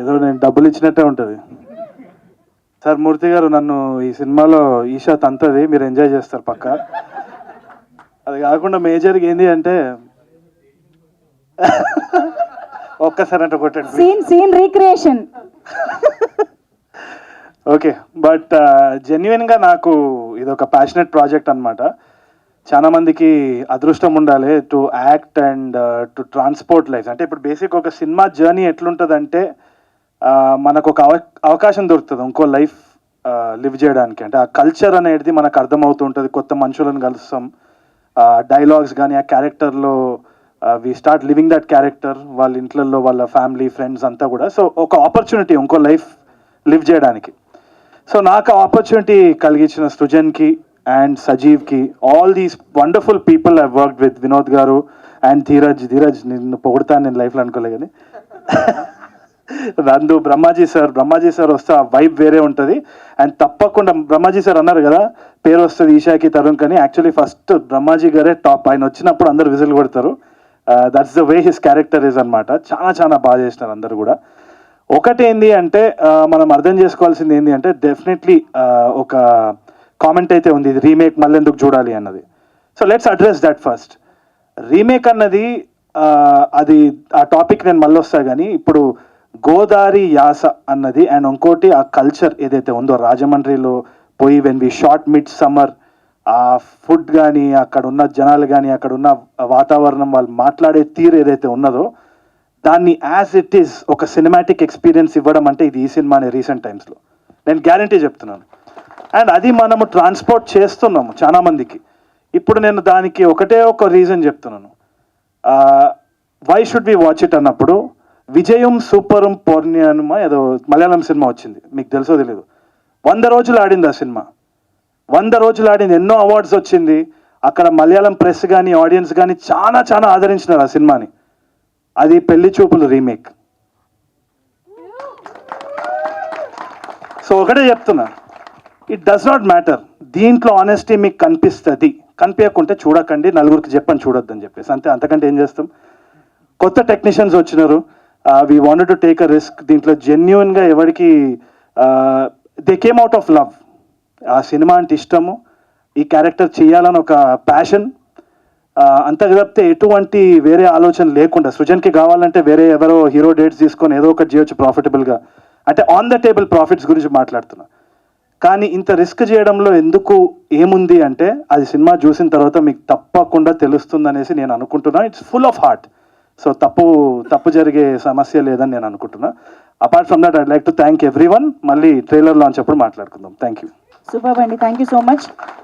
ఏదో నేను డబ్బులు ఇచ్చినట్టే ఉంటుంది. సార్ మూర్తి గారు, నన్ను ఈ సినిమాలో ఈషా తంతది, మీరు ఎంజాయ్ చేస్తారు పక్క. అది కాకుండా మేజర్గా ఏంటి అంటే ఒక్కసారి అంటే కొట్టండి. Scene recreation. ఓకే, బట్ జెన్యున్గా నాకు ఇది ఒక ప్యాషనెట్ ప్రాజెక్ట్ అనమాట. చాలా మందికి అదృష్టం ఉండాలి to act and to transport life. అంటే ఇప్పుడు బేసిక్ ఒక సినిమా జర్నీ ఎట్లుంటుందంటే మనకు ఒక అవకాశం దొరుకుతుంది ఇంకో లైఫ్ లివ్ చేయడానికి. అంటే ఆ కల్చర్ అనేది మనకు అర్థమవుతూ ఉంటుంది, కొత్త మనుషులను కలుస్తాం, డైలాగ్స్ కానీ ఆ క్యారెక్టర్లో we start living that character, వాళ్ళ ఇంట్లలో వాళ్ళ ఫ్యామిలీ ఫ్రెండ్స్ అంతా కూడా. సో ఒక ఆపర్చునిటీ ఇంకో లైఫ్ లివ్ చేయడానికి. సో నాకు ఆపర్చునిటీ కలిగించిన సృజన్కి అండ్ సజీవ్కి, all these wonderful people I worked with, Vinod గారు అండ్ ధీరజ్ నిన్ను పొగుడతాను నేను లైఫ్లో అనుకోలే కానీ నందు, బ్రహ్మాజీ సార్ వస్తే ఆ వైబ్ వేరే ఉంటుంది. అండ్ తప్పకుండా బ్రహ్మాజీ సార్ అన్నారు కదా పేరు వస్తుంది ఈషాకి తరుణ్ కానీ, యాక్చువల్లీ ఫస్ట్ బ్రహ్మాజీ గారే టాప్. ఆయన వచ్చినప్పుడు అందరు విజిల్ కొడతారు. That's the way his character is అనమాట. చాలా బాగా చేసినారు అందరు కూడా. ఒకటేంది అంటే మనం అర్థం చేసుకోవాల్సింది ఏంటి అంటే డెఫినెట్లీ ఒక కామెంట్ అయితే ఉంది, ఇది రీమేక్ మళ్ళీ ఎందుకు చూడాలి అన్నది. So let's address that first. Remake అన్నది అది ఆ టాపిక్ నేను మళ్ళీ వస్తా కానీ, ఇప్పుడు గోదారి యాస అన్నది అండ్ ఇంకోటి ఆ కల్చర్ ఏదైతే ఉందో రాజమండ్రిలో పోయి when we short mid summer, ఆ ఫుడ్ కానీ అక్కడ ఉన్న జనాలు కానీ అక్కడ ఉన్న వాతావరణం వాళ్ళు మాట్లాడే తీరు ఏదైతే ఉన్నదో దాన్ని యాజ్ ఇట్ ఈస్ ఒక సినిమాటిక్ ఎక్స్పీరియన్స్ ఇవ్వడం అంటే ఇది ఈ సినిమానే రీసెంట్ టైమ్స్లో, నేను గ్యారంటీ చెప్తున్నాను. అండ్ అది మనము ట్రాన్స్పోర్ట్ చేస్తున్నాము చాలా మందికి. ఇప్పుడు నేను దానికి ఒకటే ఒక రీజన్ చెప్తున్నాను, why should we watch it అన్నప్పుడు, విజయం సూపరం పౌర్ణ్యమా ఏదో మలయాళం సినిమా వచ్చింది, మీకు తెలుసో తెలీదు. 100 రోజులు ఆడింది ఆ సినిమా, 100 రోజులు ఆడింది, ఎన్నో అవార్డ్స్ వచ్చింది. అక్కడ మలయాళం ప్రెస్ కానీ ఆడియన్స్ కానీ చాలా ఆదరించినారు ఆ సినిమాని. అది పెళ్లి చూపులు రీమేక్. సో ఒకటే చెప్తున్నా, ఇట్ డస్ నాట్ మ్యాటర్, దీంట్లో ఆనెస్టీ మీకు కనిపిస్తుంది, కనిపించకుంటే చూడకండి, నలుగురికి చెప్పని చూడొద్దని చెప్పేసి అంతే. అంతకంటే ఏం చేస్తాం. కొత్త టెక్నీషియన్స్ వచ్చినారు, we wanted to take a risk. దీంట్లో జెన్యున్గా ఎవరికి they came out of love, ఆ సినిమా అంటే ఇష్టము, ఈ క్యారెక్టర్ చేయాలని ఒక ప్యాషన్, అంత తప్పితే ఎటువంటి వేరే ఆలోచన లేకుండా. సృజన్కి కావాలంటే వేరే ఎవరో హీరో డేట్స్ తీసుకొని ఏదో ఒకటి చేయొచ్చు ప్రాఫిటబుల్గా, అంటే ఆన్ ద టేబుల్ ప్రాఫిట్స్ గురించి మాట్లాడుతున్నా. కానీ ఇంత రిస్క్ చేయడంలో ఎందుకు ఏముంది అంటే అది సినిమా చూసిన తర్వాత మీకు తప్పకుండా తెలుస్తుంది అనేసి నేను అనుకుంటున్నా. It's full of heart. So తప్పు జరిగే సమస్య లేదని నేను అనుకుంటున్నా. Apart from that I'd like to thank every one. మళ్ళీ ట్రైలర్ లాంచ్ అప్పుడు మాట్లాడుకుందాం. Thank you. సూపర్ అండి, థ్యాంక్ యూ సో మచ్.